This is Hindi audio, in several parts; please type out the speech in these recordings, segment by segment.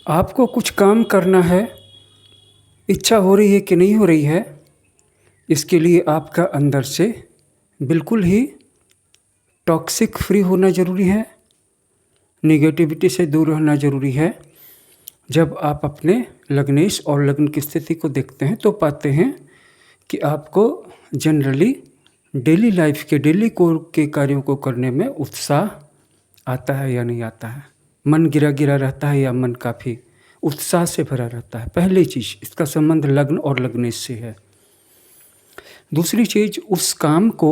आपको कुछ काम करना है, इच्छा हो रही है कि नहीं हो रही है, इसके लिए आपका अंदर से बिल्कुल ही टॉक्सिक फ्री होना ज़रूरी है, नेगेटिविटी से दूर रहना ज़रूरी है। जब आप अपने लग्नेश और लग्न की स्थिति को देखते हैं तो पाते हैं कि आपको जनरली डेली लाइफ के डेली कोर के कार्यों को करने में उत्साह आता है या नहीं आता है, मन गिरा गिरा रहता है या मन काफ़ी उत्साह से भरा रहता है। पहली चीज़, इसका संबंध लग्न और लग्नेश से है। दूसरी चीज़, उस काम को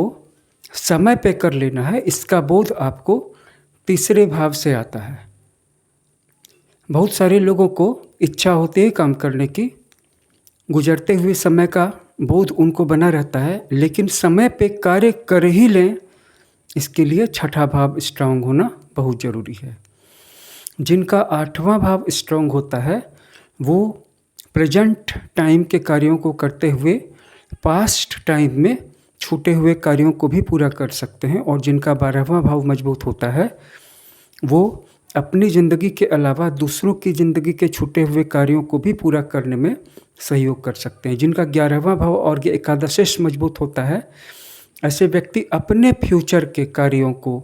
समय पे कर लेना है, इसका बोध आपको तीसरे भाव से आता है। बहुत सारे लोगों को इच्छा होती है काम करने की, गुजरते हुए समय का बोध उनको बना रहता है, लेकिन समय पे कार्य कर ही लें, इसके लिए छठा भाव स्ट्रांग होना बहुत ज़रूरी है। जिनका आठवां भाव स्ट्रांग होता है वो प्रेजेंट टाइम के कार्यों को करते हुए पास्ट टाइम में छूटे हुए कार्यों को भी पूरा कर सकते हैं। और जिनका 12वां भाव मजबूत होता है वो अपनी ज़िंदगी के अलावा दूसरों की ज़िंदगी के छूटे हुए कार्यों को भी पूरा करने में सहयोग कर सकते हैं। जिनका 11वां भाव और एकादशेश मजबूत होता है, ऐसे व्यक्ति अपने फ्यूचर के कार्यों को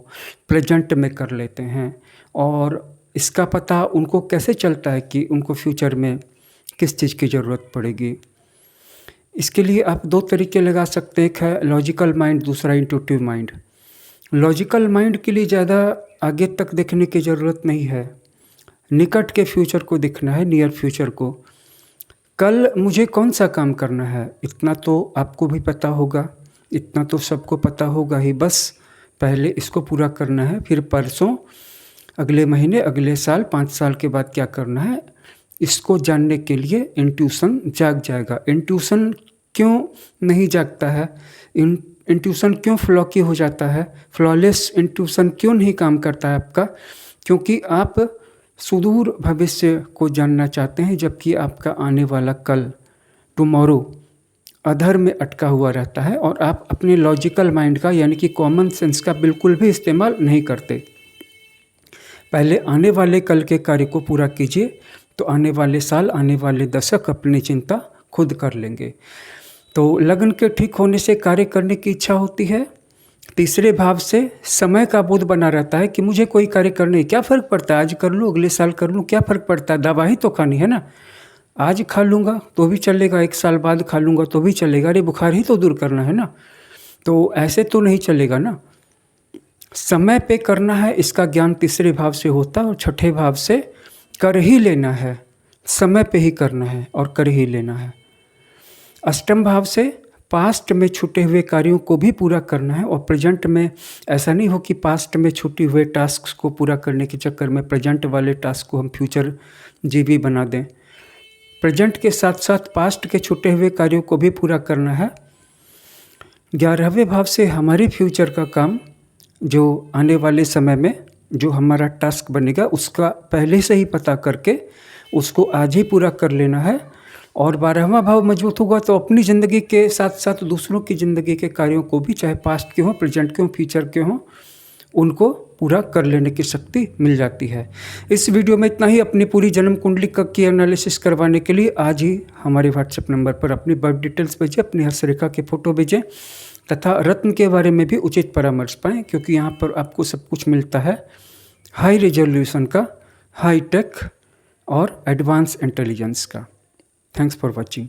प्रेजेंट में कर लेते हैं। और इसका पता उनको कैसे चलता है कि उनको फ्यूचर में किस चीज़ की ज़रूरत पड़ेगी। इसके लिए आप दो तरीके लगा सकते हैं, एक है लॉजिकल माइंड, दूसरा इंट्यूटिव माइंड। लॉजिकल माइंड के लिए ज़्यादा आगे तक देखने की ज़रूरत नहीं है, निकट के फ्यूचर को देखना है, नियर फ्यूचर को। कल मुझे कौन सा काम करना है इतना तो आपको भी पता होगा, इतना तो सबको पता होगा ही। बस पहले इसको पूरा करना है, फिर परसों, अगले महीने, अगले साल, 5 साल के बाद क्या करना है, इसको जानने के लिए इंट्यूशन जाग जाएगा। इंट्यूशन क्यों नहीं जागता है, इंट्यूशन क्यों फ्लॉकी हो जाता है, फ्लॉलेस इंट्यूशन क्यों नहीं काम करता है आपका? क्योंकि आप सुदूर भविष्य को जानना चाहते हैं, जबकि आपका आने वाला कल, टुमारो, अधर में अटका हुआ रहता है और आप अपने लॉजिकल माइंड का यानी कि कॉमन सेंस का बिल्कुल भी इस्तेमाल नहीं करते। पहले आने वाले कल के कार्य को पूरा कीजिए, तो आने वाले साल, आने वाले दशक अपनी चिंता खुद कर लेंगे। तो लग्न के ठीक होने से कार्य करने की इच्छा होती है, तीसरे भाव से समय का बोध बना रहता है कि मुझे कोई कार्य करने क्या फ़र्क पड़ता है, आज कर लूँ, अगले साल कर लूँ, क्या फ़र्क पड़ता है, दवा ही तो खानी है ना, आज खा लूँगा तो भी चलेगा, 1 साल बाद खा लूँगा तो भी चलेगा, अरे बुखार ही तो दूर करना है ना, तो ऐसे तो नहीं चलेगा ना। समय पे करना है, इसका ज्ञान तीसरे भाव से होता है और छठे भाव से कर ही लेना है, समय पे ही करना है और कर ही लेना है। अष्टम भाव से पास्ट में छूटे हुए कार्यों को भी पूरा करना है और प्रेजेंट में ऐसा नहीं हो कि पास्ट में छूटे हुए टास्क को पूरा करने के चक्कर में प्रेजेंट वाले टास्क को हम फ्यूचर जीवी बना दें। प्रेजेंट के साथ साथ पास्ट के छूटे हुए कार्यों को भी पूरा करना है। 11वें भाव से हमारे फ्यूचर का काम, जो आने वाले समय में जो हमारा टास्क बनेगा उसका पहले से ही पता करके उसको आज ही पूरा कर लेना है। और 12वां भाव मजबूत होगा तो अपनी ज़िंदगी के साथ साथ दूसरों की ज़िंदगी के कार्यों को भी, चाहे पास्ट के हों, प्रेजेंट के हों, फ्यूचर के हों, उनको पूरा कर लेने की शक्ति मिल जाती है। इस वीडियो में इतना ही। अपनी पूरी जन्म कुंडली की एनालिसिस करवाने के लिए आज ही हमारे व्हाट्सएप नंबर पर अपनी बर्थ डिटेल्स भेजें, अपनी हस्तरेखा के फ़ोटो भेजें तथा रत्न के बारे में भी उचित परामर्श पाएँ, क्योंकि यहाँ पर आपको सब कुछ मिलता है हाई रेजोल्यूशन का, हाई टेक और एडवांस इंटेलिजेंस का। Thanks for watching.